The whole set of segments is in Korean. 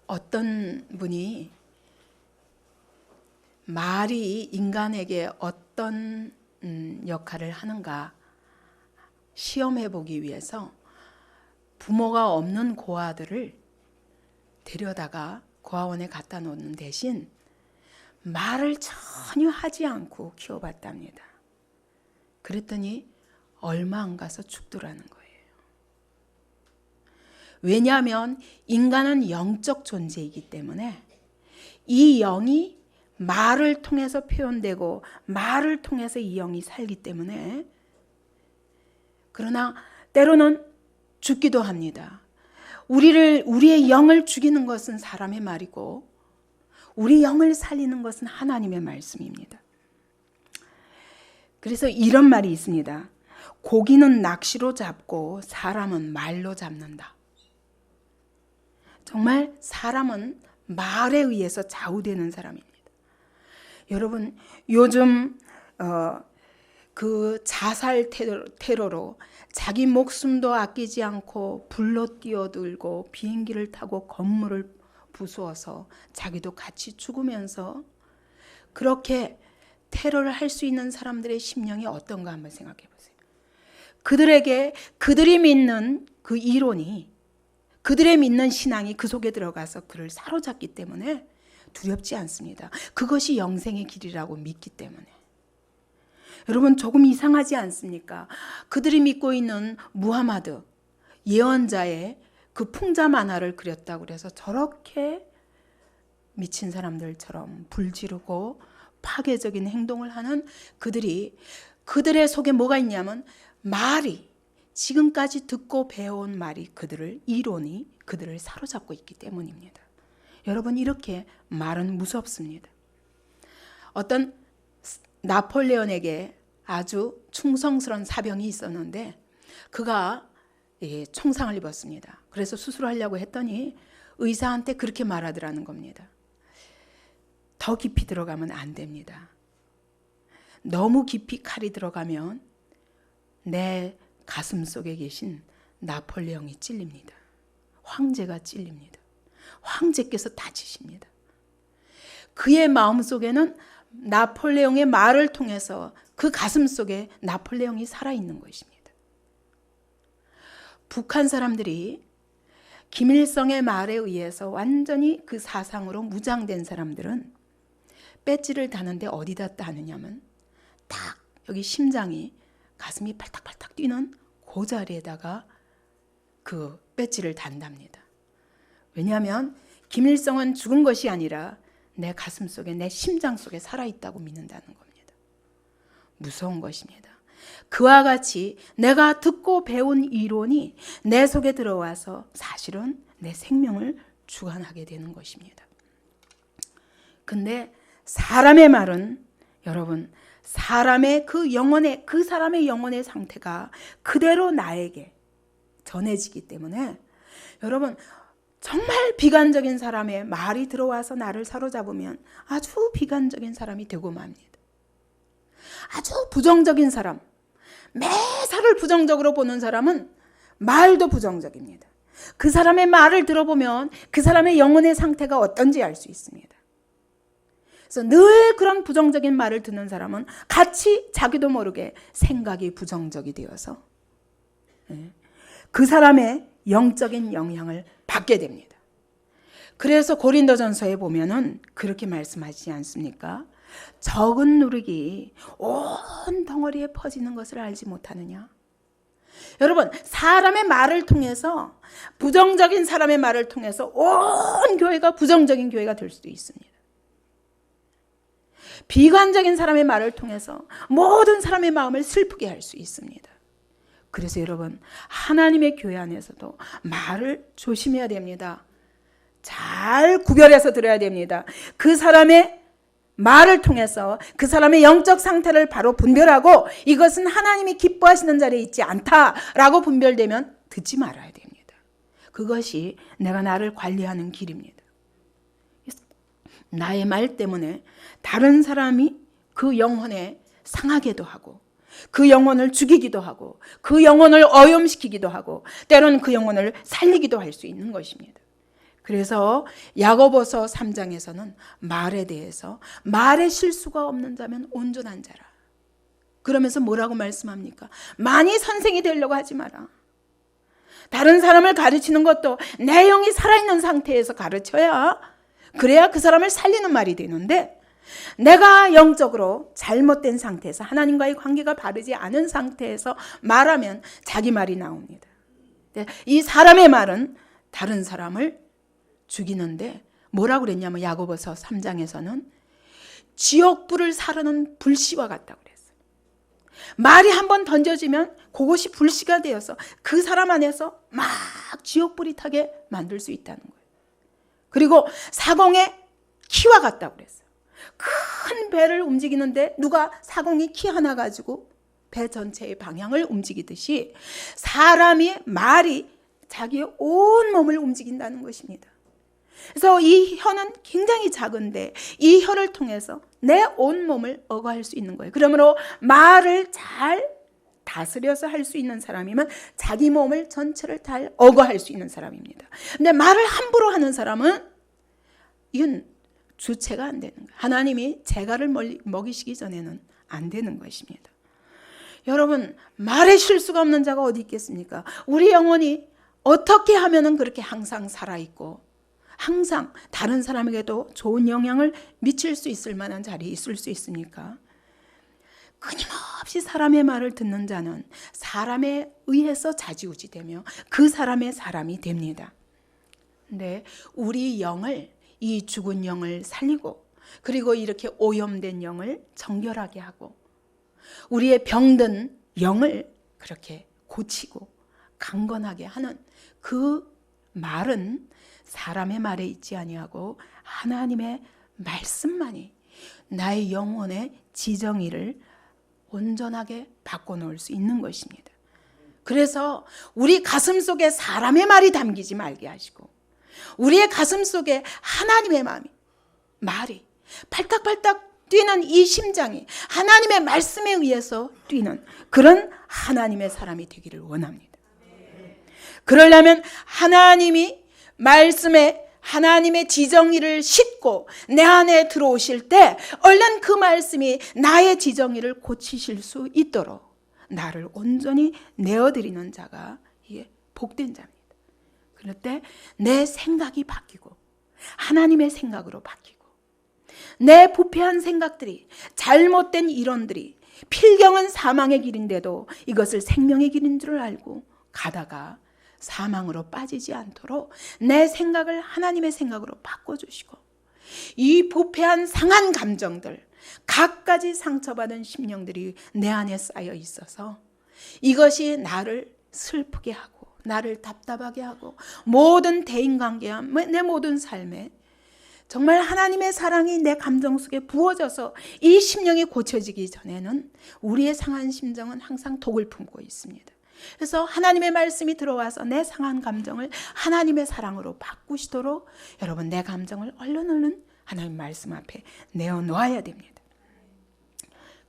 어떤 분이 말이 인간에게 어떤 역할을 하는가 시험해 보기 위해서 부모가 없는 고아들을 데려다가 고아원에 갖다 놓는 대신 말을 전혀 하지 않고 키워봤답니다. 그랬더니 얼마 안 가서 죽더라는 거예요. 왜냐하면 인간은 영적 존재이기 때문에 이 영이 말을 통해서 표현되고 말을 통해서 이 영이 살기 때문에, 그러나 때로는 죽기도 합니다. 우리의 영을 죽이는 것은 사람의 말이고 우리 영을 살리는 것은 하나님의 말씀입니다. 그래서 이런 말이 있습니다. 고기는 낚시로 잡고 사람은 말로 잡는다. 정말 사람은 말에 의해서 좌우되는 사람입니다. 여러분, 요즘 그 자살 테러로 자기 목숨도 아끼지 않고 불로 뛰어들고 비행기를 타고 건물을 부수어서 자기도 같이 죽으면서 그렇게 테러를 할 수 있는 사람들의 심령이 어떤가 한번 생각해 보세요. 그들에게 그들이 믿는 그 이론이, 그들의 믿는 신앙이 그 속에 들어가서 그를 사로잡기 때문에 두렵지 않습니다. 그것이 영생의 길이라고 믿기 때문에. 여러분, 조금 이상하지 않습니까? 그들이 믿고 있는 무하마드 예언자의 그 풍자 만화를 그렸다고 그래서 저렇게 미친 사람들처럼 불지르고 파괴적인 행동을 하는 그들의 속에 뭐가 있냐면 말이, 지금까지 듣고 배워온 말이 이론이 그들을 사로잡고 있기 때문입니다. 여러분, 이렇게 말은 무섭습니다. 어떤 나폴레온에게 아주 충성스러운 사병이 있었는데 그가 총상을 입었습니다. 그래서 수술하려고 했더니 의사한테 그렇게 말하더라는 겁니다. 더 깊이 들어가면 안 됩니다. 너무 깊이 칼이 들어가면 내 가슴 속에 계신 나폴레옹이 찔립니다. 황제가 찔립니다. 황제께서 다치십니다. 그의 마음속에는 나폴레옹의 말을 통해서 그 가슴 속에 나폴레옹이 살아있는 것입니다. 북한 사람들이 김일성의 말에 의해서 완전히 그 사상으로 무장된 사람들은 배지를 다는데 어디다 다느냐면 딱 여기 심장이, 가슴이 팔딱팔딱 뛰는 그 자리에다가 그 배지를 단답니다. 왜냐하면 김일성은 죽은 것이 아니라 내 가슴 속에, 내 심장 속에 살아있다고 믿는다는 겁니다. 무서운 것입니다. 그와 같이 내가 듣고 배운 이론이 내 속에 들어와서 사실은 내 생명을 주관하게 되는 것입니다. 근데 사람의 말은, 여러분, 사람의 그 사람의 영혼의 상태가 그대로 나에게 전해지기 때문에, 여러분, 정말 비관적인 사람의 말이 들어와서 나를 사로잡으면 아주 비관적인 사람이 되고 맙니다. 아주 부정적인 사람, 매사를 부정적으로 보는 사람은 말도 부정적입니다. 그 사람의 말을 들어보면 그 사람의 영혼의 상태가 어떤지 알 수 있습니다. 그래서 늘 그런 부정적인 말을 듣는 사람은 같이 자기도 모르게 생각이 부정적이 되어서 그 사람의 영적인 영향을 받게 됩니다. 그래서 고린도전서에 보면은 그렇게 말씀하시지 않습니까? 적은 누룩이 온 덩어리에 퍼지는 것을 알지 못하느냐? 여러분, 사람의 말을 통해서, 부정적인 사람의 말을 통해서 온 교회가 부정적인 교회가 될 수도 있습니다. 비관적인 사람의 말을 통해서 모든 사람의 마음을 슬프게 할 수 있습니다. 그래서 여러분, 하나님의 교회 안에서도 말을 조심해야 됩니다. 잘 구별해서 들어야 됩니다. 그 사람의 말을 통해서 그 사람의 영적 상태를 바로 분별하고 이것은 하나님이 기뻐하시는 자리에 있지 않다라고 분별되면 듣지 말아야 됩니다. 그것이 내가 나를 관리하는 길입니다. 나의 말 때문에 다른 사람이 그 영혼에 상하게도 하고, 그 영혼을 죽이기도 하고, 그 영혼을 오염시키기도 하고, 때로는 그 영혼을 살리기도 할 수 있는 것입니다. 그래서 야고보서 3장에서는 말에 대해서 말에 실수가 없는 자면 온전한 자라. 그러면서 뭐라고 말씀합니까? 많이 선생이 되려고 하지 마라. 다른 사람을 가르치는 것도 내 영이 살아있는 상태에서 가르쳐야, 그래야 그 사람을 살리는 말이 되는데, 내가 영적으로 잘못된 상태에서 하나님과의 관계가 바르지 않은 상태에서 말하면 자기 말이 나옵니다. 이 사람의 말은 다른 사람을 죽이는데 뭐라고 그랬냐면 야고보서 3장에서는 지옥불을 사르는 불씨와 같다고 그랬어요. 말이 한번 던져지면 그것이 불씨가 되어서 그 사람 안에서 막 지옥불이 타게 만들 수 있다는 거예요. 그리고 사공의 키와 같다고 그랬어요. 큰 배를 움직이는데 누가 사공이 키 하나 가지고 배 전체의 방향을 움직이듯이 사람이 말이 자기의 온 몸을 움직인다는 것입니다. 그래서 이 혀는 굉장히 작은데 이 혀를 통해서 내 온 몸을 억어할 수 있는 거예요. 그러므로 말을 잘 다스려서 할 수 있는 사람이면 자기 몸을 전체를 잘 억어할 수 있는 사람입니다. 근데 말을 함부로 하는 사람은 이건 주체가 안 되는 거예요. 하나님이 재갈을 먹이시기 전에는 안 되는 것입니다. 여러분, 말에 실수가 없는 자가 어디 있겠습니까? 우리 영혼이 어떻게 하면은 그렇게 항상 살아있고 항상 다른 사람에게도 좋은 영향을 미칠 수 있을 만한 자리에 있을 수 있습니까? 끊임없이 사람의 말을 듣는 자는 사람에 의해서 좌지우지되며 그 사람의 사람이 됩니다. 근데 우리 영을, 이 죽은 영을 살리고 그리고 이렇게 오염된 영을 정결하게 하고 우리의 병든 영을 그렇게 고치고 강건하게 하는 그 말은 사람의 말에 있지 아니하고 하나님의 말씀만이 나의 영혼의 지정의를 온전하게 바꿔놓을 수 있는 것입니다. 그래서 우리 가슴 속에 사람의 말이 담기지 말게 하시고 우리의 가슴 속에 하나님의 말이 팔딱팔딱 뛰는 이 심장이 하나님의 말씀에 의해서 뛰는 그런 하나님의 사람이 되기를 원합니다. 그러려면 하나님이 말씀에 하나님의 지정의를 싣고 내 안에 들어오실 때 얼른 그 말씀이 나의 지정의를 고치실 수 있도록 나를 온전히 내어드리는 자가 이게 복된 자입니다. 그럴 때 내 생각이 바뀌고 하나님의 생각으로 바뀌고 내 부패한 생각들이 잘못된 이론들이 필경은 사망의 길인데도 이것을 생명의 길인 줄 알고 가다가 사망으로 빠지지 않도록 내 생각을 하나님의 생각으로 바꿔주시고 이 부패한 상한 감정들 갖가지 상처받은 심령들이 내 안에 쌓여 있어서 이것이 나를 슬프게 하고 나를 답답하게 하고 모든 대인관계와 내 모든 삶에 정말 하나님의 사랑이 내 감정 속에 부어져서 이 심령이 고쳐지기 전에는 우리의 상한 심정은 항상 독을 품고 있습니다. 그래서 하나님의 말씀이 들어와서 내 상한 감정을 하나님의 사랑으로 바꾸시도록 여러분 내 감정을 얼른 하나님 말씀 앞에 내어놓아야 됩니다.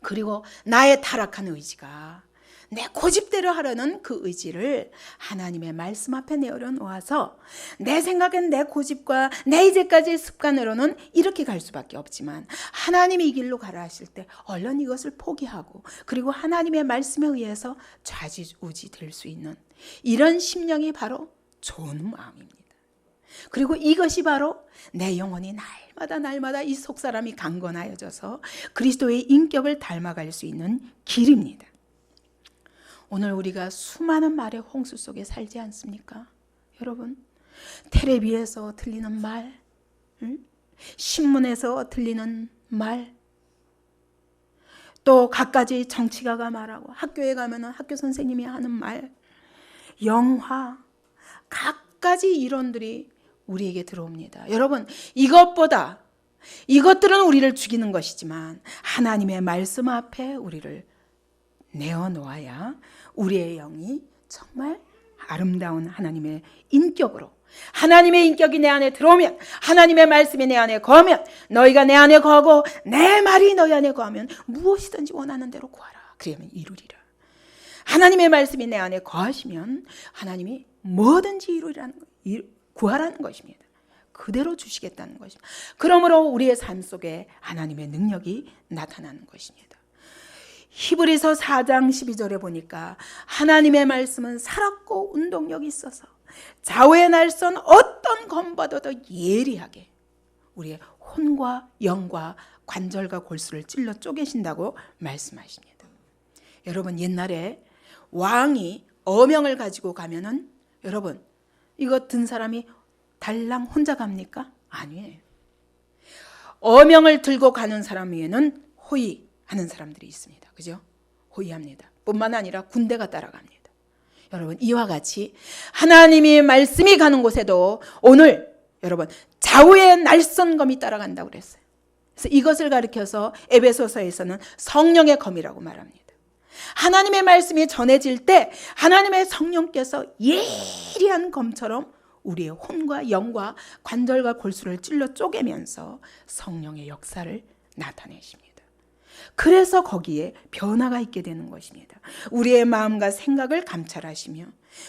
그리고 나의 타락한 의지가 내 고집대로 하려는 그 의지를 하나님의 말씀 앞에 내어놓아서 내 생각엔 내 고집과 내 이제까지의 습관으로는 이렇게 갈 수밖에 없지만 하나님이 이 길로 가라 하실 때 얼른 이것을 포기하고 그리고 하나님의 말씀에 의해서 좌지우지 될 수 있는 이런 심령이 바로 좋은 마음입니다. 그리고 이것이 바로 내 영혼이 날마다 이 속사람이 강건하여져서 그리스도의 인격을 닮아갈 수 있는 길입니다. 오늘 우리가 수많은 말의 홍수 속에 살지 않습니까? 여러분, 텔레비에서 들리는 말, 신문에서 들리는 말, 또 갖가지 정치가가 말하고 학교에 가면 학교 선생님이 하는 말, 영화, 갖가지 이론들이 우리에게 들어옵니다. 여러분, 이것들은 우리를 죽이는 것이지만 하나님의 말씀 앞에 우리를 내어놓아야 우리의 영이 정말 아름다운 하나님의 인격으로 하나님의 인격이 내 안에 들어오면 하나님의 말씀이 내 안에 거하면 너희가 내 안에 거하고 내 말이 너희 안에 거하면 무엇이든지 원하는 대로 구하라. 그러면 이루리라. 하나님의 말씀이 내 안에 거하시면 하나님이 뭐든지 이루리라는 구하라는 것입니다. 그대로 주시겠다는 것입니다. 그러므로 우리의 삶 속에 하나님의 능력이 나타나는 것입니다. 히브리서 4장 12절에 보니까 하나님의 말씀은 살았고 운동력이 있어서 좌우의 날선 어떤 검보다 더 예리하게 우리의 혼과 영과 관절과 골수를 찔러 쪼개신다고 말씀하십니다. 여러분, 옛날에 왕이 어명을 가지고 가면은 여러분, 이거 든 사람이 달랑 혼자 갑니까? 아니에요. 어명을 들고 가는 사람 위에는 호위하는 사람들이 있습니다. 그죠? 호위합니다. 뿐만 아니라 군대가 따라갑니다. 여러분, 이와 같이 하나님의 말씀이 가는 곳에도 오늘 여러분 좌우의 날선 검이 따라간다고 그랬어요. 그래서 이것을 가리켜서 에베소서에서는 성령의 검이라고 말합니다. 하나님의 말씀이 전해질 때 하나님의 성령께서 예리한 검처럼 우리의 혼과 영과 관절과 골수를 찔러 쪼개면서 성령의 역사를 나타내십니다. 그래서 거기에 변화가 있게 되는 것입니다. 우리의 마음과 생각을 감찰하시며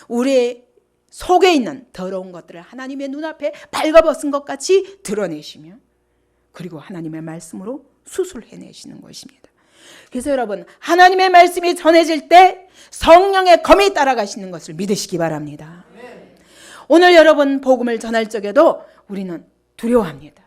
우리의 속에 있는 더러운 것들을 하나님의 눈앞에 발가벗은 것 같이 드러내시며 그리고 하나님의 말씀으로 수술해내시는 것입니다. 그래서 여러분, 하나님의 말씀이 전해질 때 성령의 검이 따라가시는 것을 믿으시기 바랍니다. 오늘 여러분 복음을 전할 적에도 우리는 두려워합니다.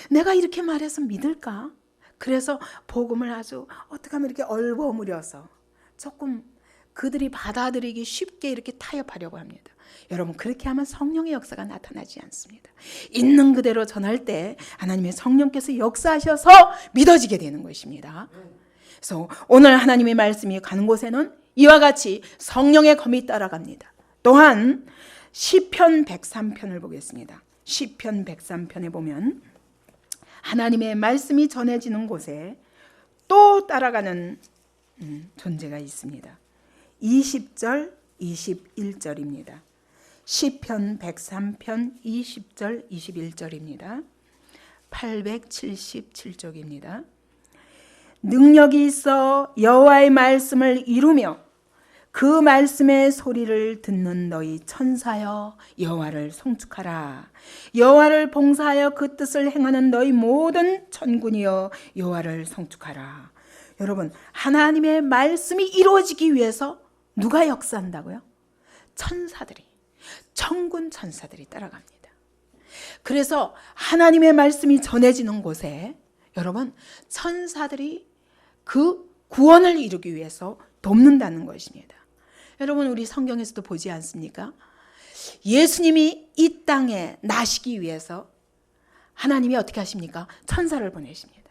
내가 이렇게 말해서 믿을까? 그래서 복음을 아주 어떻게 하면 이렇게 얼버무려서 조금 그들이 받아들이기 쉽게 이렇게 타협하려고 합니다. 여러분, 그렇게 하면 성령의 역사가 나타나지 않습니다. 있는 그대로 전할 때 하나님의 성령께서 역사하셔서 믿어지게 되는 것입니다. 그래서 오늘 하나님의 말씀이 가는 곳에는 이와 같이 성령의 검이 따라갑니다. 또한 시편 103편을 보겠습니다. 시편 103편에 보면 하나님의 말씀이 전해지는 곳에 또 따라가는 존재가 있습니다. 20절, 21절입니다. 시편 103편 20절, 21절입니다. 877쪽입니다. 능력이 있어 여호와의 말씀을 이루며 그 말씀의 소리를 듣는 너희 천사여 여호와를 송축하라. 여호와를 봉사하여 그 뜻을 행하는 너희 모든 천군이여 여호와를 송축하라. 여러분, 하나님의 말씀이 이루어지기 위해서 누가 역사한다고요? 천사들이, 천군 천사들이 따라갑니다. 그래서 하나님의 말씀이 전해지는 곳에 여러분, 천사들이 그 구원을 이루기 위해서 돕는다는 것입니다. 여러분, 우리 성경에서도 보지 않습니까? 예수님이 이 땅에 나시기 위해서 하나님이 어떻게 하십니까? 천사를 보내십니다.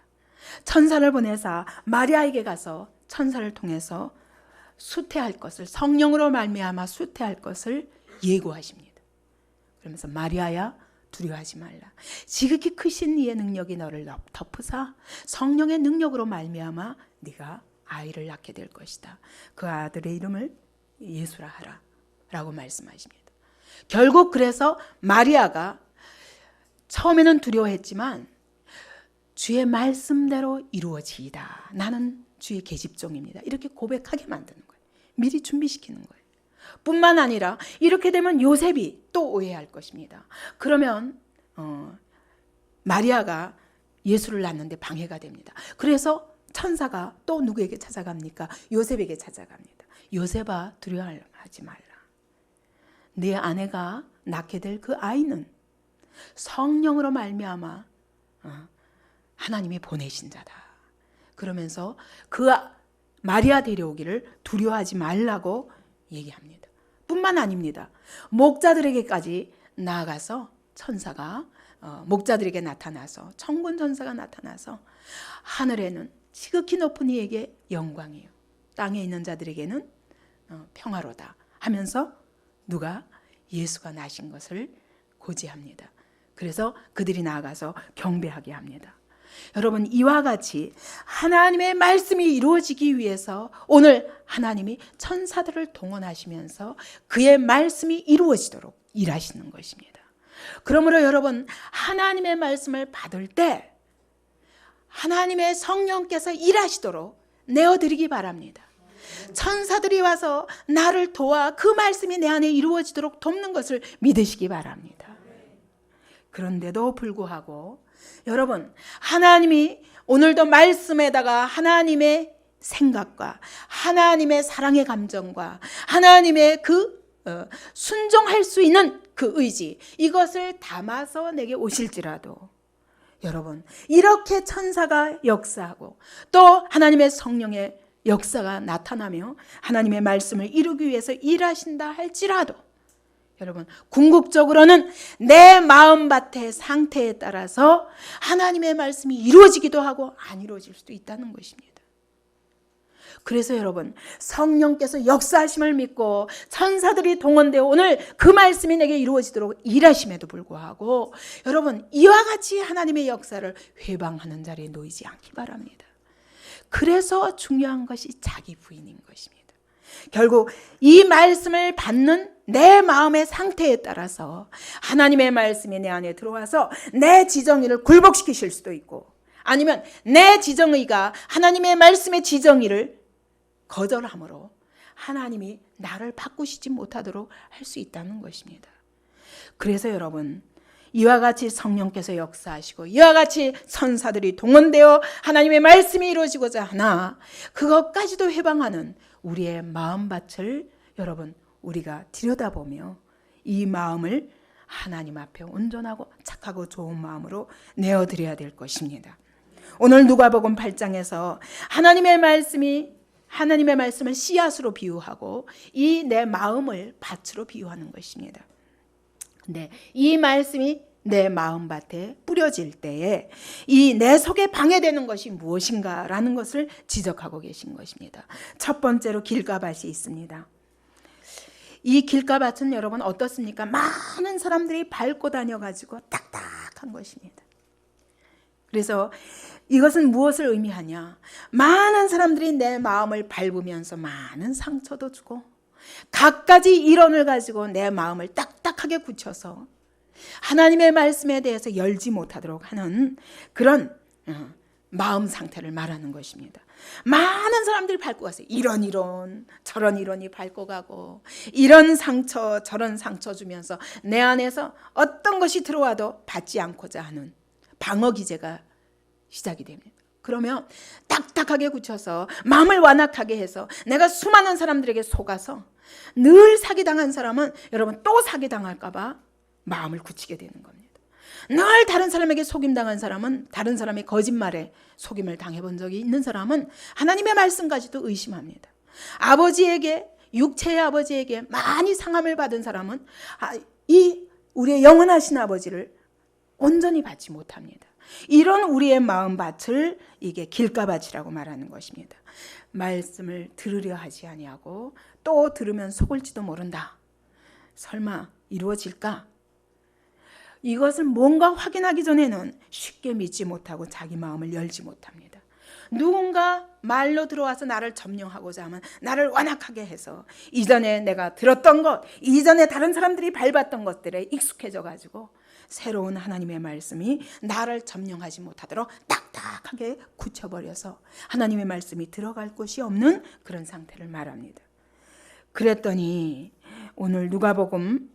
천사를 보내사 마리아에게 가서 천사를 통해서 수태할 것을, 성령으로 말미암아 수태할 것을 예고하십니다. 그러면서 마리아야 두려워하지 말라. 지극히 크신 이의 능력이 너를 덮으사 성령의 능력으로 말미암아 네가 아이를 낳게 될 것이다. 그 아들의 이름을 예수라 하라 라고 말씀하십니다. 결국 그래서 마리아가 처음에는 두려워했지만 주의 말씀대로 이루어지이다. 나는 주의 계집종입니다. 이렇게 고백하게 만드는 거예요. 미리 준비시키는 거예요. 뿐만 아니라 이렇게 되면 요셉이 또 오해할 것입니다. 그러면 마리아가 예수를 낳는데 방해가 됩니다. 그래서 천사가 또 누구에게 찾아갑니까? 요셉에게 찾아갑니다. 요셉아, 두려워하지 말라. 네 아내가 낳게 될 그 아이는 성령으로 말미암아 하나님이 보내신 자다. 그러면서 그 마리아 데려오기를 두려워하지 말라고 얘기합니다. 뿐만 아닙니다. 목자들에게까지 나아가서 천사가 목자들에게 나타나서 천군 천사가 나타나서 하늘에는 지극히 높은 이에게 영광이요 땅에 있는 자들에게는 평화로다 하면서 누가 예수가 나신 것을 고지합니다. 그래서 그들이 나아가서 경배하게 합니다. 여러분, 이와 같이 하나님의 말씀이 이루어지기 위해서 오늘 하나님이 천사들을 동원하시면서 그의 말씀이 이루어지도록 일하시는 것입니다. 그러므로 여러분, 하나님의 말씀을 받을 때 하나님의 성령께서 일하시도록 내어드리기 바랍니다. 천사들이 와서 나를 도와 그 말씀이 내 안에 이루어지도록 돕는 것을 믿으시기 바랍니다. 그런데도 불구하고 여러분, 하나님이 오늘도 말씀에다가 하나님의 생각과 하나님의 사랑의 감정과 하나님의 순종할 수 있는 그 의지, 이것을 담아서 내게 오실지라도 여러분, 이렇게 천사가 역사하고 또 하나님의 성령의 역사가 나타나며 하나님의 말씀을 이루기 위해서 일하신다 할지라도 여러분, 궁극적으로는 내 마음밭의 상태에 따라서 하나님의 말씀이 이루어지기도 하고 안 이루어질 수도 있다는 것입니다. 그래서 여러분, 성령께서 역사하심을 믿고 천사들이 동원되어 오늘 그 말씀이 내게 이루어지도록 일하심에도 불구하고 여러분, 이와 같이 하나님의 역사를 회방하는 자리에 놓이지 않기 바랍니다. 그래서 중요한 것이 자기 부인인 것입니다. 결국 이 말씀을 받는 내 마음의 상태에 따라서 하나님의 말씀이 내 안에 들어와서 내 지정의를 굴복시키실 수도 있고, 아니면 내 지정의가 하나님의 말씀의 지정의를 거절함으로 하나님이 나를 바꾸시지 못하도록 할 수 있다는 것입니다. 그래서 여러분, 이와 같이 성령께서 역사하시고 이와 같이 천사들이 동원되어 하나님의 말씀이 이루어지고자 하나 그것까지도 해방하는 우리의 마음밭을 여러분, 우리가 들여다보며 이 마음을 하나님 앞에 온전하고 착하고 좋은 마음으로 내어드려야 될 것입니다. 오늘 누가복음 8장에서 하나님의 말씀을 씨앗으로 비유하고 이 내 마음을 밭으로 비유하는 것입니다. 근데 이 말씀이 내 마음밭에 뿌려질 때에 이 내 속에 방해되는 것이 무엇인가라는 것을 지적하고 계신 것입니다. 첫 번째로 길가밭이 있습니다. 이 길가밭은 여러분 어떻습니까? 많은 사람들이 밟고 다녀가지고 딱딱한 것입니다. 그래서 이것은 무엇을 의미하냐? 많은 사람들이 내 마음을 밟으면서 많은 상처도 주고 갖가지 일원을 가지고 내 마음을 딱딱하게 굳혀서 하나님의 말씀에 대해서 열지 못하도록 하는 그런 마음 상태를 말하는 것입니다. 많은 사람들이 밟고 갔어요. 이런 저런 이론이 밟고 가고 이런 상처 저런 상처 주면서 내 안에서 어떤 것이 들어와도 받지 않고자 하는 방어 기제가 시작이 됩니다. 그러면 딱딱하게 굳혀서 마음을 완악하게 해서 내가 수많은 사람들에게 속아서 늘 사기당한 사람은 여러분 또 사기당할까 봐 마음을 굳히게 되는 겁니다. 늘 다른 사람에게 속임당한 사람은, 다른 사람의 거짓말에 속임을 당해본 적이 있는 사람은 하나님의 말씀까지도 의심합니다. 육체의 아버지에게 많이 상함을 받은 사람은 우리의 영원하신 아버지를 온전히 받지 못합니다. 이런 우리의 마음밭을 이게 길가밭이라고 말하는 것입니다. 말씀을 들으려 하지 아니하고 또 들으면 속을지도 모른다. 설마 이루어질까? 이것을 뭔가 확인하기 전에는 쉽게 믿지 못하고 자기 마음을 열지 못합니다. 누군가 말로 들어와서 나를 점령하고자 하면 나를 완악하게 해서 이전에 내가 들었던 것, 이전에 다른 사람들이 밟았던 것들에 익숙해져 가지고 새로운 하나님의 말씀이 나를 점령하지 못하도록 딱딱하게 굳혀버려서 하나님의 말씀이 들어갈 곳이 없는 그런 상태를 말합니다. 그랬더니 오늘 누가복음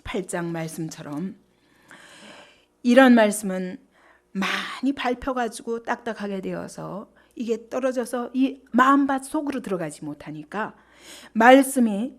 8장 말씀처럼 이런 말씀은 많이 밟혀가지고 딱딱하게 되어서 이게 떨어져서 이 마음밭 속으로 들어가지 못하니까 말씀이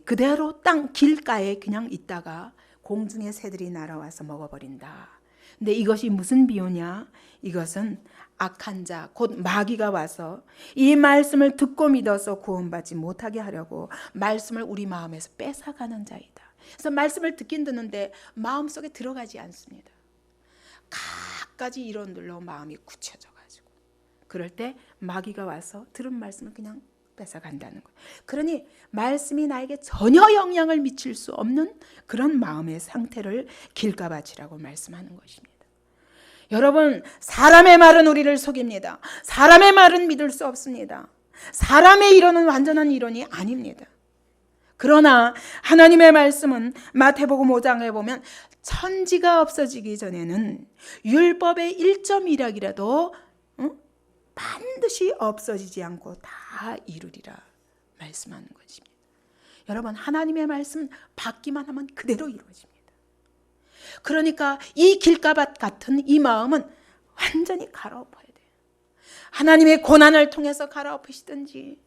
그대로 땅 길가에 그냥 있다가 공중의 새들이 날아와서 먹어버린다. 근데 이것이 무슨 비유냐? 이것은 악한 자, 곧 마귀가 와서 이 말씀을 듣고 믿어서 구원받지 못하게 하려고 말씀을 우리 마음에서 뺏어가는 자이다. 그래서 말씀을 듣긴 듣는데 마음속에 들어가지 않습니다. 갖가지 이론들로 마음이 굳혀져가지고 그럴 때 마귀가 와서 들은 말씀을 그냥 뺏어간다는 거예요. 그러니 말씀이 나에게 전혀 영향을 미칠 수 없는 그런 마음의 상태를 길가밭이라고 말씀하는 것입니다. 여러분, 사람의 말은 우리를 속입니다. 사람의 말은 믿을 수 없습니다. 사람의 이론은 완전한 이론이 아닙니다. 그러나 하나님의 말씀은 마태복음 5장에 보면 천지가 없어지기 전에는 율법의 1.1약이라도 반드시 없어지지 않고 다 이루리라 말씀하는 것입니다. 여러분, 하나님의 말씀 받기만 하면 그대로 이루어집니다. 그러니까 이 길가밭 같은 이 마음은 완전히 갈아엎어야 돼요. 하나님의 고난을 통해서 갈아엎으시든지,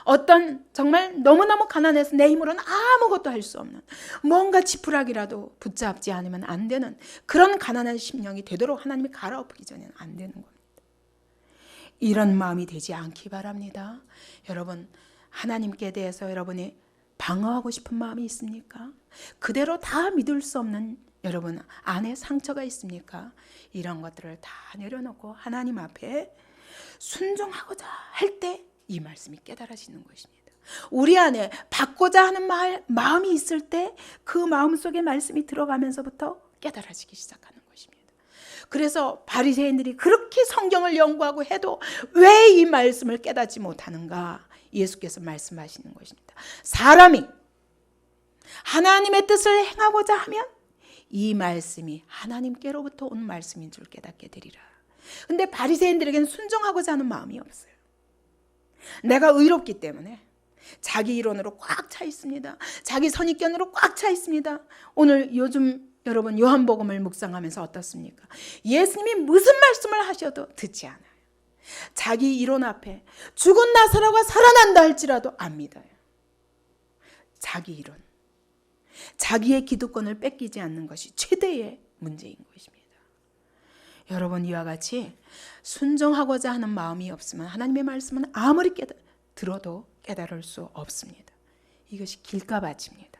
어떤 정말 너무너무 가난해서 내 힘으로는 아무것도 할 수 없는, 뭔가 지푸라기라도 붙잡지 않으면 안 되는 그런 가난한 심령이 되도록 하나님이 갈아엎기 전에는 안 되는 겁니다. 이런 마음이 되지 않기 바랍니다. 여러분, 하나님께 대해서 여러분이 방어하고 싶은 마음이 있습니까? 그대로 다 믿을 수 없는 여러분 안에 상처가 있습니까? 이런 것들을 다 내려놓고 하나님 앞에 순종하고자 할 때 이 말씀이 깨달아지는 것입니다. 우리 안에 받고자 하는 마음이 있을 때 그 마음속에 말씀이 들어가면서부터 깨달아지기 시작하는 것입니다. 그래서 바리새인들이 그렇게 성경을 연구하고 해도 왜 이 말씀을 깨닫지 못하는가? 예수께서 말씀하시는 것입니다. 사람이 하나님의 뜻을 행하고자 하면 이 말씀이 하나님께로부터 온 말씀인 줄 깨닫게 되리라. 근데 바리새인들에게는 순종하고자 하는 마음이 없어요. 내가 의롭기 때문에 자기 이론으로 꽉 차 있습니다. 자기 선입견으로 꽉 차 있습니다. 오늘 요즘 여러분 요한복음을 묵상하면서 어떻습니까? 예수님이 무슨 말씀을 하셔도 듣지 않아요. 자기 이론 앞에 죽은 나사로가 살아난다 할지라도 안 믿어요. 자기 이론, 자기의 기득권을 뺏기지 않는 것이 최대의 문제인 것입니다. 여러분, 이와 같이 순종하고자 하는 마음이 없으면 하나님의 말씀은 아무리 들어도 깨달을 수 없습니다. 이것이 길가밭입니다.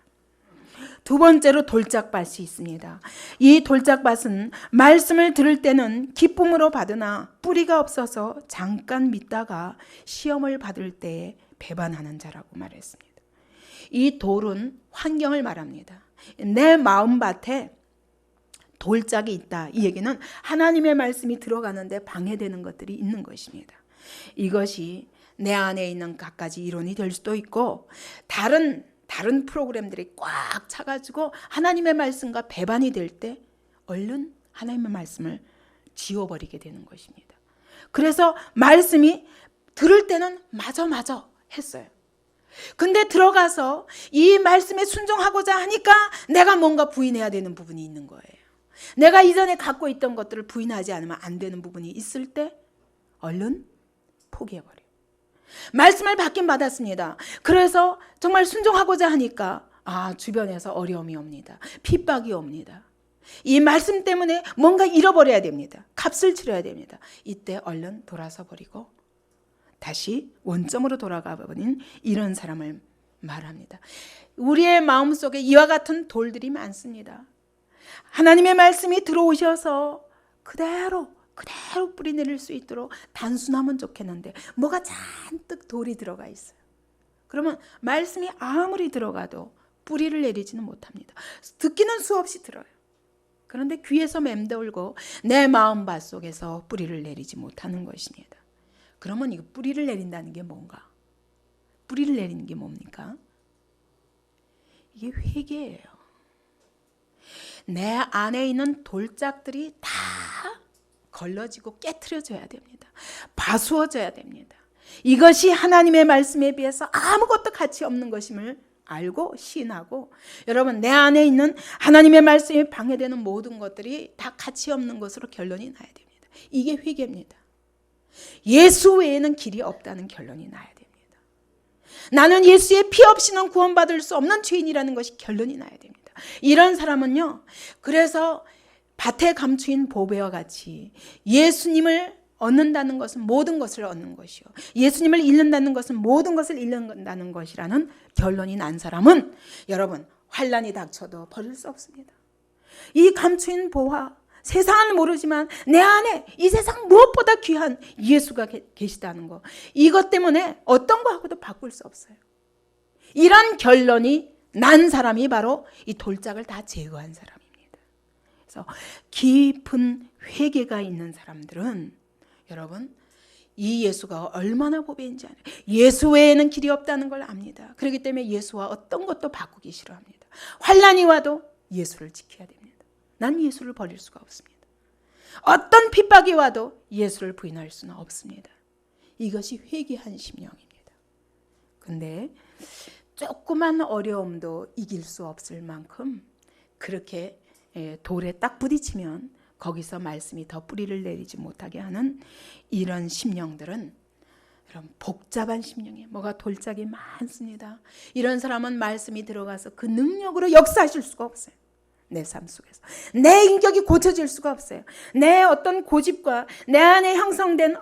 두 번째로 돌짝밭이 있습니다. 이 돌짝밭은 말씀을 들을 때는 기쁨으로 받으나 뿌리가 없어서 잠깐 믿다가 시험을 받을 때에 배반하는 자라고 말했습니다. 이 돌은 환경을 말합니다. 내 마음밭에 돌짝이 있다. 이 얘기는 하나님의 말씀이 들어가는데 방해되는 것들이 있는 것입니다. 이것이 내 안에 있는 갖가지 이론이 될 수도 있고 다른 프로그램들이 꽉 차가지고 하나님의 말씀과 배반이 될 때 얼른 하나님의 말씀을 지워버리게 되는 것입니다. 그래서 말씀이 들을 때는 맞아 했어요. 근데 들어가서 이 말씀에 순종하고자 하니까 내가 뭔가 부인해야 되는 부분이 있는 거예요. 내가 이전에 갖고 있던 것들을 부인하지 않으면 안 되는 부분이 있을 때 얼른 포기해버려요. 말씀을 받긴 받았습니다. 그래서 정말 순종하고자 하니까 주변에서 어려움이 옵니다. 핍박이 옵니다. 이 말씀 때문에 뭔가 잃어버려야 됩니다. 값을 치러야 됩니다. 이때 얼른 돌아서 버리고 다시 원점으로 돌아가 버린 이런 사람을 말합니다. 우리의 마음속에 이와 같은 돌들이 많습니다. 하나님의 말씀이 들어오셔서 그대로 뿌리 내릴 수 있도록 단순하면 좋겠는데 뭐가 잔뜩 돌이 들어가 있어요. 그러면 말씀이 아무리 들어가도 뿌리를 내리지는 못합니다. 듣기는 수없이 들어요. 그런데 귀에서 맴돌고 내 마음밭 속에서 뿌리를 내리지 못하는 것입니다. 그러면 이거 뿌리를 내린다는 게 뭔가? 뿌리를 내리는 게 뭡니까? 이게 회개예요. 내 안에 있는 돌짝들이 다 걸러지고 깨트려져야 됩니다. 봐수어져야 됩니다. 이것이 하나님의 말씀에 비해서 아무것도 가치 없는 것임을 알고 시인하고, 여러분, 내 안에 있는 하나님의 말씀에 방해되는 모든 것들이 다 가치 없는 것으로 결론이 나야 됩니다. 이게 회개입니다. 예수 외에는 길이 없다는 결론이 나야 됩니다. 나는 예수의 피 없이는 구원받을 수 없는 죄인이라는 것이 결론이 나야 됩니다. 이런 사람은요, 그래서 밭에 감추인 보배와 같이 예수님을 얻는다는 것은 모든 것을 얻는 것이요, 예수님을 잃는다는 것은 모든 것을 잃는다는 것이라는 결론이 난 사람은 여러분, 환난이 닥쳐도 버릴 수 없습니다. 이 감추인 보화, 세상은 모르지만 내 안에 이 세상 무엇보다 귀한 예수가 계시다는 거, 이것 때문에 어떤 거하고도 바꿀 수 없어요. 이런 결론이 난 사람이 바로 이 돌짝을 다 제거한 사람입니다. 그래서 깊은 회개가 있는 사람들은 여러분, 이 예수가 얼마나 보배인지 알아요. 예수 외에는 길이 없다는 걸 압니다. 그렇기 때문에 예수와 어떤 것도 바꾸기 싫어합니다. 환난이 와도 예수를 지켜야 됩니다. 난 예수를 버릴 수가 없습니다. 어떤 핍박이 와도 예수를 부인할 수는 없습니다. 이것이 회개한 심령입니다. 근데 조그만 어려움도 이길 수 없을 만큼 그렇게 돌에 딱 부딪히면 거기서 말씀이 더 뿌리를 내리지 못하게 하는 이런 심령들은 이런 복잡한 심령에 뭐가 돌짝이 많습니다. 이런 사람은 말씀이 들어가서 그 능력으로 역사하실 수가 없어요. 내 삶 속에서 내 인격이 고쳐질 수가 없어요. 내 어떤 고집과 내 안에 형성된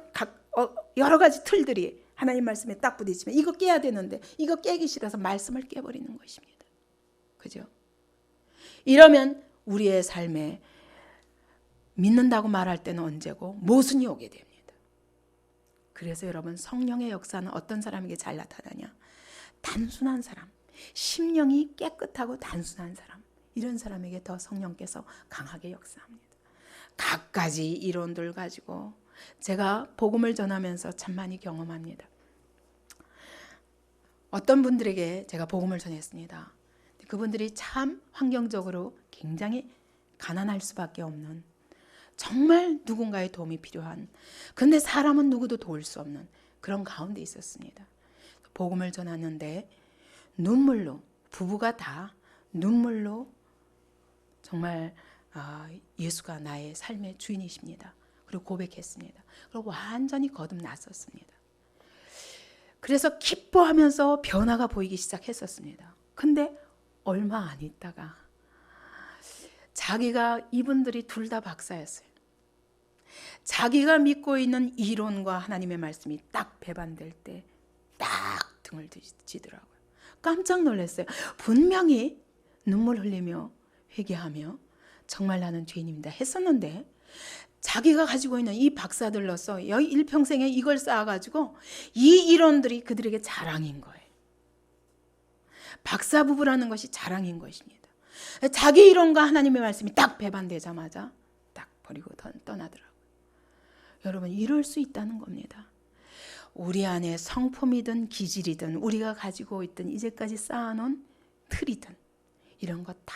여러 가지 틀들이 하나님 말씀에 딱 부딪히면 이거 깨야 되는데 이거 깨기 싫어서 말씀을 깨버리는 것입니다. 그죠? 이러면 우리의 삶에 믿는다고 말할 때는 언제고 모순이 오게 됩니다. 그래서 여러분, 성령의 역사는 어떤 사람에게 잘 나타나냐? 단순한 사람, 심령이 깨끗하고 단순한 사람, 이런 사람에게 더 성령께서 강하게 역사합니다. 갖가지 이론들 가지고 제가 복음을 전하면서 참 많이 경험합니다. 어떤 분들에게 제가 복음을 전했습니다. 그분들이 참 환경적으로 굉장히 가난할 수밖에 없는, 정말 누군가의 도움이 필요한, 그런데 사람은 누구도 도울 수 없는 그런 가운데 있었습니다. 복음을 전하는데 눈물로, 부부가 다 눈물로 정말 예수가 나의 삶의 주인이십니다. 그리고 고백했습니다. 그리고 완전히 거듭났었습니다. 그래서 기뻐하면서 변화가 보이기 시작했었습니다. 근데 얼마 안 있다가 자기가, 이분들이 둘 다 박사였어요. 자기가 믿고 있는 이론과 하나님의 말씀이 딱 배반될 때 딱 등을 지더라고요. 깜짝 놀랐어요. 분명히 눈물 흘리며 회개하며 정말 나는 죄인입니다 했었는데, 자기가 가지고 있는 이 박사들로서 일평생에 이걸 쌓아가지고 이 이론들이 그들에게 자랑인 거예요. 박사 부부라는 것이 자랑인 것입니다. 자기 이론과 하나님의 말씀이 딱 배반되자마자 딱 버리고 떠나더라고요. 여러분, 이럴 수 있다는 겁니다. 우리 안에 성품이든 기질이든 우리가 가지고 있던 이제까지 쌓아놓은 틀이든 이런 거 다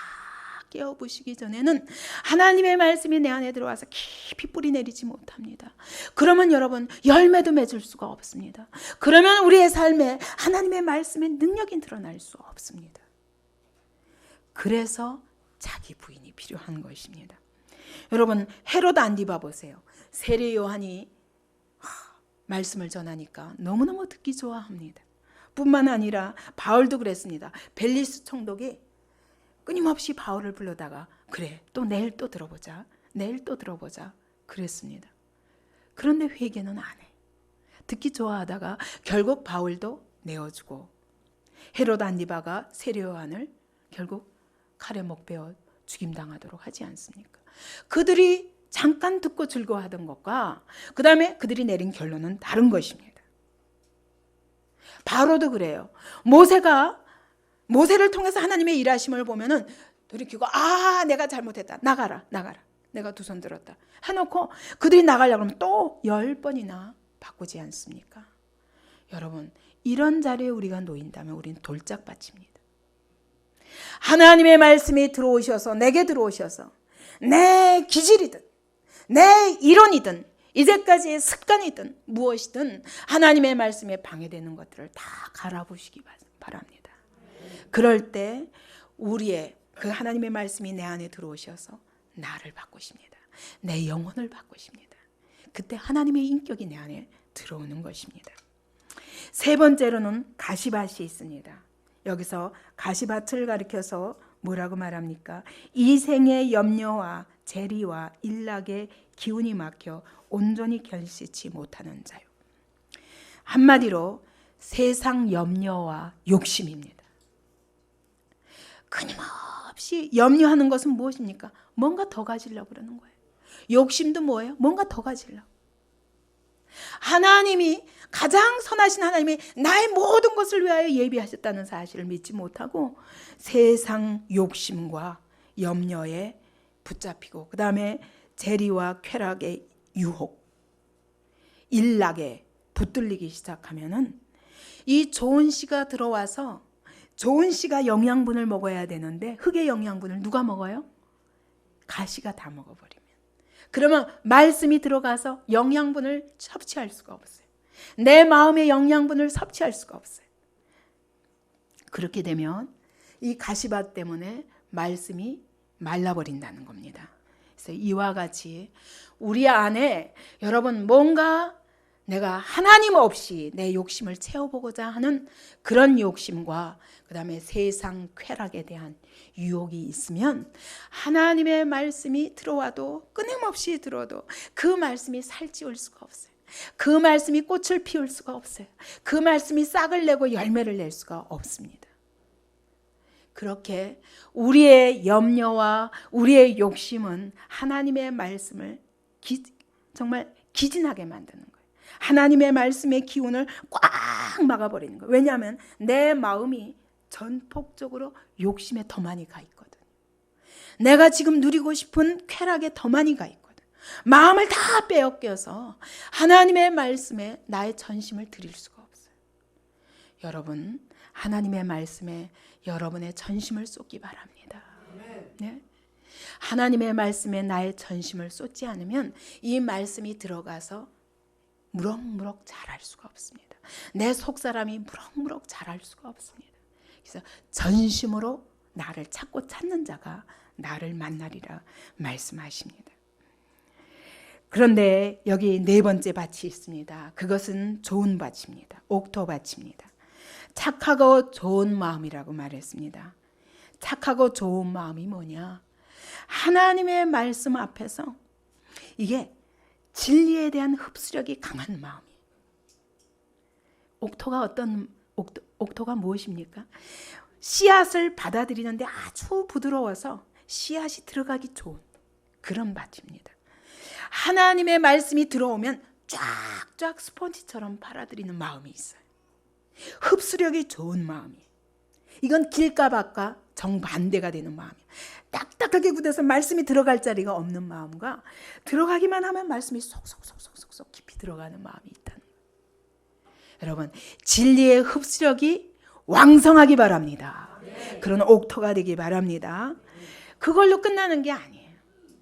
깨어부시기 전에는 하나님의 말씀이 내 안에 들어와서 깊이 뿌리 내리지 못합니다. 그러면 여러분, 열매도 맺을 수가 없습니다. 그러면 우리의 삶에 하나님의 말씀의 능력이 드러날 수 없습니다. 그래서 자기 부인이 필요한 것입니다. 여러분, 헤롯 안디바 보세요. 세례 요한이 말씀을 전하니까 너무너무 듣기 좋아합니다. 뿐만 아니라 바울도 그랬습니다. 벨리스 총독이 끊임없이 바울을 불러다가 그래, 또 내일 또 들어보자, 내일 또 들어보자 그랬습니다. 그런데 회개는 안 해. 듣기 좋아하다가 결국 바울도 내어주고, 헤롯 안디바가 세례 요한을 결국 칼에 목 베어 죽임당하도록 하지 않습니까? 그들이 잠깐 듣고 즐거워하던 것과 그 다음에 그들이 내린 결론은 다른 것입니다. 바로도 그래요. 모세를 통해서 하나님의 일하심을 보면은 돌이키고, 내가 잘못했다, 나가라, 내가 두 손 들었다 해놓고 그들이 나가려고 하면 또 10번이나 바꾸지 않습니까? 여러분, 이런 자리에 우리가 놓인다면 우리는 돌짝밭입니다. 하나님의 말씀이 내게 들어오셔서 내 기질이든 내 이론이든 이제까지의 습관이든 무엇이든 하나님의 말씀에 방해되는 것들을 다 갈아보시기 바랍니다. 그럴 때 우리의 그 하나님의 말씀이 내 안에 들어오셔서 나를 바꾸십니다. 내 영혼을 바꾸십니다. 그때 하나님의 인격이 내 안에 들어오는 것입니다. 세 번째로는 가시밭이 있습니다. 여기서 가시밭을 가리켜서 뭐라고 말합니까? 이생의 염려와 재리와 일락의 기운이 막혀 온전히 결시치 못하는 자요. 한마디로 세상 염려와 욕심입니다. 끊임없이 염려하는 것은 무엇입니까? 뭔가 더 가지려고 그러는 거예요. 욕심도 뭐예요? 뭔가 더 가지려고. 하나님이, 가장 선하신 하나님이 나의 모든 것을 위하여 예비하셨다는 사실을 믿지 못하고 세상 욕심과 염려에 붙잡히고, 그 다음에 재리와 쾌락의 유혹, 일락에 붙들리기 시작하면은 이 좋은 씨가 들어와서, 좋은 씨가 영양분을 먹어야 되는데 흙의 영양분을 누가 먹어요? 가시가 다 먹어버리면, 그러면 말씀이 들어가서 영양분을 섭취할 수가 없어요. 내 마음의 영양분을 섭취할 수가 없어요. 그렇게 되면 이 가시밭 때문에 말씀이 말라버린다는 겁니다. 그래서 이와 같이 우리 안에 여러분 뭔가 내가 하나님 없이 내 욕심을 채워보고자 하는 그런 욕심과 그 다음에 세상 쾌락에 대한 유혹이 있으면 하나님의 말씀이 들어와도 끊임없이 들어도 그 말씀이 살찌울 수가 없어요. 그 말씀이 꽃을 피울 수가 없어요. 그 말씀이 싹을 내고 열매를 낼 수가 없습니다. 그렇게 우리의 염려와 우리의 욕심은 하나님의 말씀을 정말 기진하게 만드는 거예요. 하나님의 말씀의 기운을 꽉 막아버리는 거예요. 왜냐하면 내 마음이 전폭적으로 욕심에 더 많이 가 있거든. 내가 지금 누리고 싶은 쾌락에 더 많이 가 있거든. 마음을 다 빼앗겨서 하나님의 말씀에 나의 전심을 드릴 수가 없어요. 여러분, 하나님의 말씀에 여러분의 전심을 쏟기 바랍니다. 네? 하나님의 말씀에 나의 전심을 쏟지 않으면 이 말씀이 들어가서 무럭무럭 자랄 수가 없습니다. 내 속사람이 무럭무럭 자랄 수가 없습니다. 그래서 전심으로 나를 찾고 찾는 자가 나를 만나리라 말씀하십니다. 그런데 여기 네 번째 밭이 있습니다. 그것은 좋은 밭입니다. 옥토밭입니다. 착하고 좋은 마음이라고 말했습니다. 착하고 좋은 마음이 뭐냐? 하나님의 말씀 앞에서 이게 진리에 대한 흡수력이 강한 마음이에요. 옥토가 무엇입니까? 씨앗을 받아들이는데 아주 부드러워서 씨앗이 들어가기 좋은 그런 밭입니다. 하나님의 말씀이 들어오면 쫙쫙 스펀지처럼 빨아들이는 마음이 있어요. 흡수력이 좋은 마음이에요. 이건 길가 밭과 정반대가 되는 마음이에요. 딱딱하게 굳어서 말씀이 들어갈 자리가 없는 마음과 들어가기만 하면 말씀이 쏙쏙쏙쏙쏙 깊이 들어가는 마음이 있다는 거예요. 여러분, 진리의 흡수력이 왕성하기 바랍니다. 그런 옥토가 되기 바랍니다. 그걸로 끝나는 게 아니에요.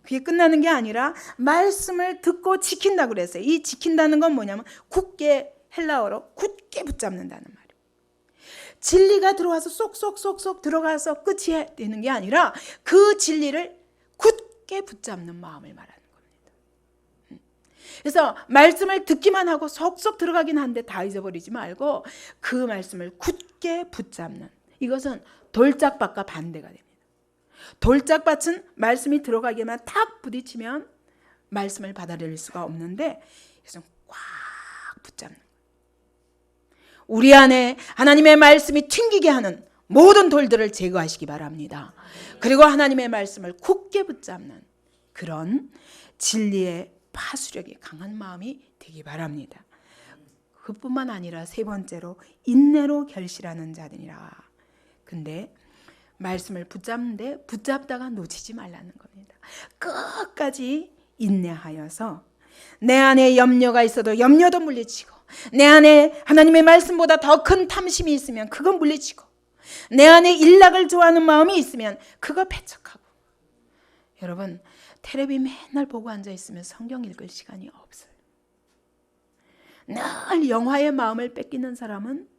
그게 끝나는 게 아니라 말씀을 듣고 지킨다고 그랬어요. 이 지킨다는 건 뭐냐면 굳게, 헬라어로 굳게 붙잡는다는 말이에요. 진리가 들어와서 쏙쏙쏙쏙 들어가서 끝이 되는 게 아니라 그 진리를 굳게 붙잡는 마음을 말하는 겁니다. 그래서 말씀을 듣기만 하고 속속 들어가긴 한데 다 잊어버리지 말고 그 말씀을 굳게 붙잡는, 이것은 돌짝밭과 반대가 됩니다. 돌짝밭은 말씀이 들어가기만 탁 부딪히면 말씀을 받아들일 수가 없는데 이것은 꽉 붙잡는, 우리 안에 하나님의 말씀이 튕기게 하는 모든 돌들을 제거하시기 바랍니다. 그리고 하나님의 말씀을 굳게 붙잡는 그런 진리의 파수력이 강한 마음이 되기 바랍니다. 그뿐만 아니라 세 번째로 인내로 결실하는 자들이라. 근데 말씀을 붙잡는데 붙잡다가 놓치지 말라는 겁니다. 끝까지 인내하여서 내 안에 염려가 있어도 염려도 물리치고, 내 안에 하나님의 말씀보다 더 큰 탐심이 있으면 그거 물리치고, 내 안에 일락을 좋아하는 마음이 있으면 그거 배척하고. 여러분, 텔레비 맨날 보고 앉아있으면 성경 읽을 시간이 없어요. 늘 영화의 마음을 뺏기는 사람은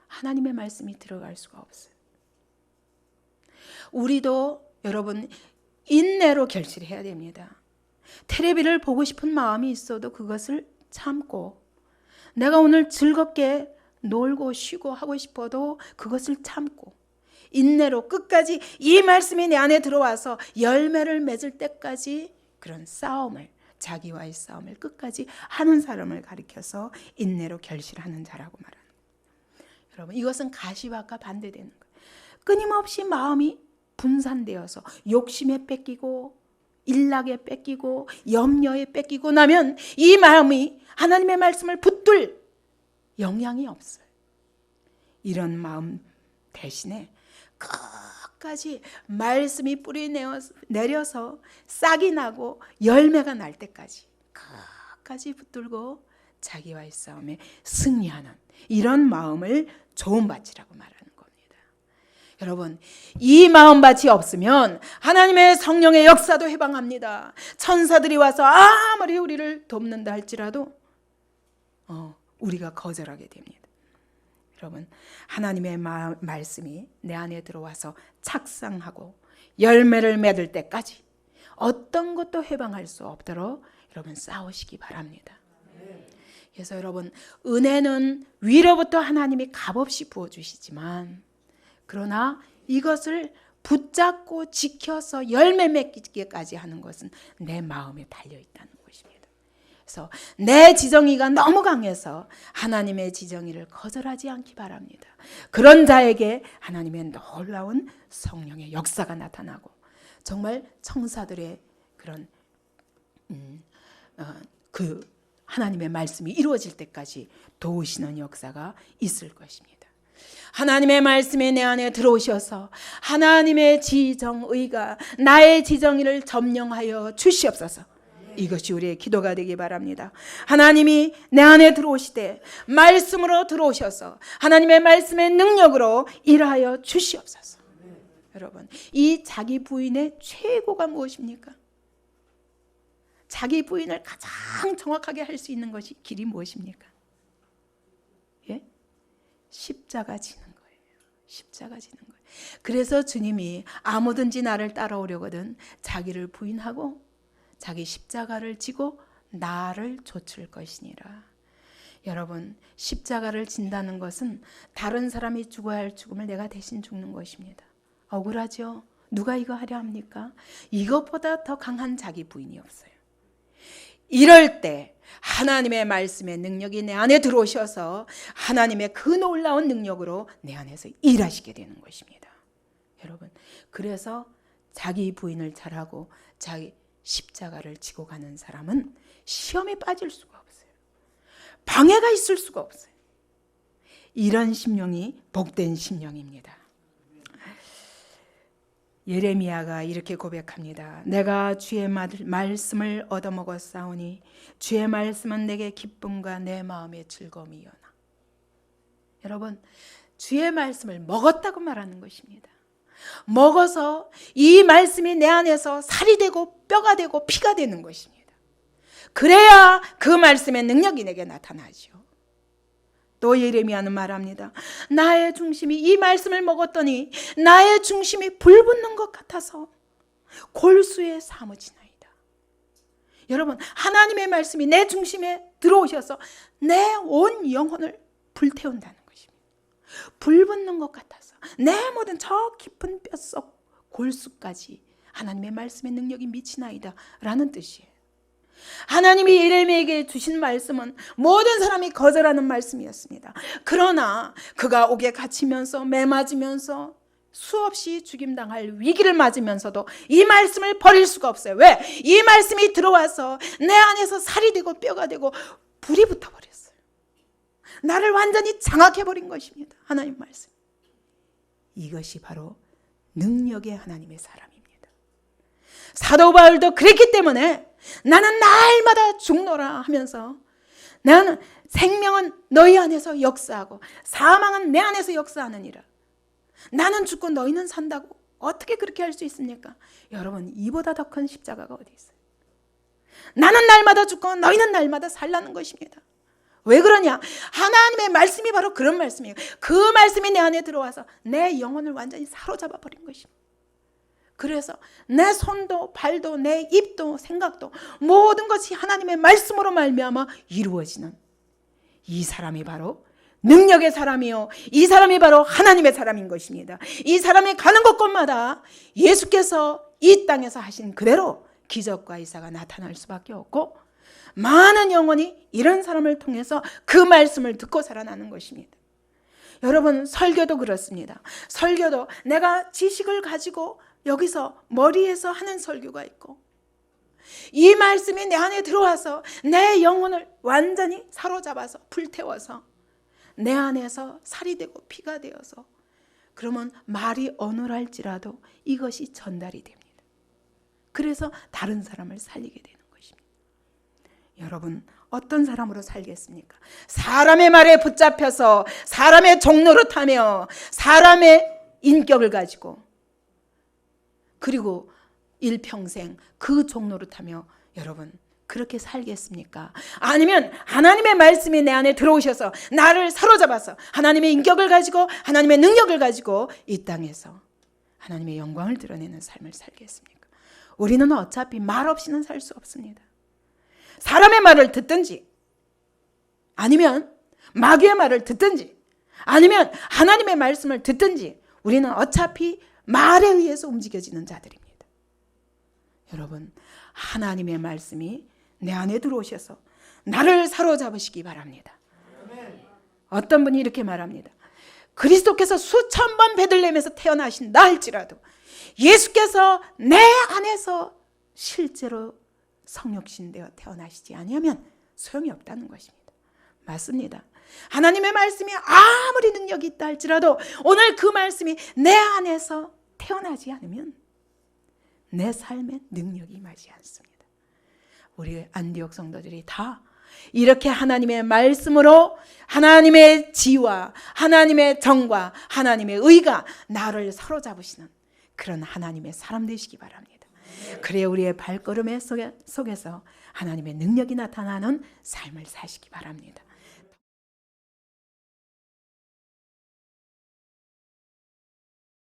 하나님의 말씀이 들어갈 수가 없어요. 우리도 여러분 인내로 결실해야 됩니다. 텔레비를 보고 싶은 마음이 있어도 그것을 참고, 내가 오늘 즐겁게 놀고 쉬고 하고 싶어도 그것을 참고 인내로 끝까지 이 말씀이 내 안에 들어와서 열매를 맺을 때까지 그런 싸움을, 자기와의 싸움을 끝까지 하는 사람을 가리켜서 인내로 결실하는 자라고 말하는 거예요. 여러분, 이것은 가시밭과 반대되는 거예요. 끊임없이 마음이 분산되어서 욕심에 뺏기고 일락에 뺏기고 염려에 뺏기고 나면 이 마음이 하나님의 말씀을 붙들 영향이 없어요. 이런 마음 대신에 끝까지 말씀이 뿌리 내려서 싹이 나고 열매가 날 때까지 끝까지 붙들고 자기와의 싸움에 승리하는 이런 마음을 좋은 밭이라고 말합니다. 여러분, 이 마음밭이 없으면 하나님의 성령의 역사도 해방합니다. 천사들이 와서 아무리 우리를 돕는다 할지라도 우리가 거절하게 됩니다. 여러분, 하나님의 말씀이 내 안에 들어와서 착상하고 열매를 맺을 때까지 어떤 것도 해방할 수 없도록 여러분 싸우시기 바랍니다. 그래서 여러분, 은혜는 위로부터 하나님이 값없이 부어주시지만, 그러나 이것을 붙잡고 지켜서 열매 맺기까지 하는 것은 내 마음에 달려있다는 것입니다. 그래서 내 지정의가 너무 강해서 하나님의 지정의를 거절하지 않기 바랍니다. 그런 자에게 하나님의 놀라운 성령의 역사가 나타나고 정말 청사들의 그런 하나님의 말씀이 이루어질 때까지 도우시는 역사가 있을 것입니다. 하나님의 말씀이 내 안에 들어오셔서 하나님의 지정의가 나의 지정의를 점령하여 주시옵소서. 이것이 우리의 기도가 되기 바랍니다. 하나님이 내 안에 들어오시되 말씀으로 들어오셔서 하나님의 말씀의 능력으로 일하여 주시옵소서. 여러분, 이 자기 부인의 최고가 무엇입니까? 자기 부인을 가장 정확하게 할 수 있는 것이 길이 무엇입니까? 예? 십자가 지는 거예요. 십자가 지는 거예요. 그래서 주님이 아무든지 나를 따라오려거든 자기를 부인하고 자기 십자가를 지고 나를 좇을 것이니라. 여러분, 십자가를 진다는 것은 다른 사람이 죽어야 할 죽음을 내가 대신 죽는 것입니다. 억울하죠? 누가 이거 하려 합니까? 이것보다 더 강한 자기 부인이 없어요. 이럴 때 하나님의 말씀의 능력이 내 안에 들어오셔서 하나님의 그 놀라운 능력으로 내 안에서 일하시게 되는 것입니다. 여러분, 그래서 자기 부인을 잘하고 자기 십자가를 지고 가는 사람은 시험에 빠질 수가 없어요. 방해가 있을 수가 없어요. 이런 심령이 복된 심령입니다. 예레미야가 이렇게 고백합니다. 내가 주의 말씀을 얻어먹었사오니 주의 말씀은 내게 기쁨과 내 마음의 즐거움이요나. 여러분, 주의 말씀을 먹었다고 말하는 것입니다. 먹어서 이 말씀이 내 안에서 살이 되고 뼈가 되고 피가 되는 것입니다. 그래야 그 말씀의 능력이 내게 나타나죠. 또 예레미야는 말합니다. 나의 중심이 이 말씀을 먹었더니 나의 중심이 불붙는 것 같아서 골수에 사무치나이다. 여러분, 하나님의 말씀이 내 중심에 들어오셔서 내 온 영혼을 불태운다는 것입니다. 불붙는 것 같아서 내 모든 저 깊은 뼛속 골수까지 하나님의 말씀의 능력이 미치나이다 라는 뜻이에요. 하나님이 예레미야에게 주신 말씀은 모든 사람이 거절하는 말씀이었습니다. 그러나 그가 옥에 갇히면서 매맞으면서 수없이 죽임당할 위기를 맞으면서도 이 말씀을 버릴 수가 없어요. 왜? 이 말씀이 들어와서 내 안에서 살이 되고 뼈가 되고 불이 붙어버렸어요. 나를 완전히 장악해버린 것입니다. 하나님 말씀. 이것이 바로 능력의 하나님의 사람입니다. 사도 바울도 그랬기 때문에 나는 날마다 죽노라 하면서 나는 생명은 너희 안에서 역사하고 사망은 내 안에서 역사하느니라. 나는 죽고 너희는 산다고 어떻게 그렇게 할 수 있습니까? 여러분, 이보다 더 큰 십자가가 어디 있어요? 나는 날마다 죽고 너희는 날마다 살라는 것입니다. 왜 그러냐? 하나님의 말씀이 바로 그런 말씀이에요. 그 말씀이 내 안에 들어와서 내 영혼을 완전히 사로잡아 버린 것입니다. 그래서 내 손도 발도 내 입도 생각도 모든 것이 하나님의 말씀으로 말미암아 이루어지는 이 사람이 바로 능력의 사람이요, 이 사람이 바로 하나님의 사람인 것입니다. 이 사람이 가는 곳곳마다 예수께서 이 땅에서 하신 그대로 기적과 이사가 나타날 수밖에 없고 많은 영혼이 이런 사람을 통해서 그 말씀을 듣고 살아나는 것입니다. 여러분, 설교도 그렇습니다. 설교도 내가 지식을 가지고 여기서 머리에서 하는 설교가 있고 이 말씀이 내 안에 들어와서 내 영혼을 완전히 사로잡아서 불태워서 내 안에서 살이 되고 피가 되어서 그러면 말이 어눌할지라도 이것이 전달이 됩니다. 그래서 다른 사람을 살리게 되는 것입니다. 여러분, 어떤 사람으로 살겠습니까? 사람의 말에 붙잡혀서 사람의 종노릇하며 사람의 인격을 가지고 그리고 일평생 그 종노릇하며 여러분 그렇게 살겠습니까? 아니면 하나님의 말씀이 내 안에 들어오셔서 나를 사로잡아서 하나님의 인격을 가지고 하나님의 능력을 가지고 이 땅에서 하나님의 영광을 드러내는 삶을 살겠습니까? 우리는 어차피 말 없이는 살 수 없습니다. 사람의 말을 듣든지 아니면 마귀의 말을 듣든지 아니면 하나님의 말씀을 듣든지 우리는 어차피 말에 의해서 움직여지는 자들입니다. 여러분, 하나님의 말씀이 내 안에 들어오셔서 나를 사로잡으시기 바랍니다. 어떤 분이 이렇게 말합니다. 그리스도께서 수천 번 베들레헴에서 태어나신다 할지라도 예수께서 내 안에서 실제로 성육신되어 태어나시지 아니하면 소용이 없다는 것입니다. 맞습니다. 하나님의 말씀이 아무리 능력이 있다 할지라도 오늘 그 말씀이 내 안에서 태어나지 않으면 내 삶에 능력이 임하지 않습니다. 우리 안디옥 성도들이 다 이렇게 하나님의 말씀으로 하나님의 지와 하나님의 정과 하나님의 의가 나를 사로잡으시는 그런 하나님의 사람 되시기 바랍니다. 그래야 우리의 발걸음의 속에서 하나님의 능력이 나타나는 삶을 사시기 바랍니다.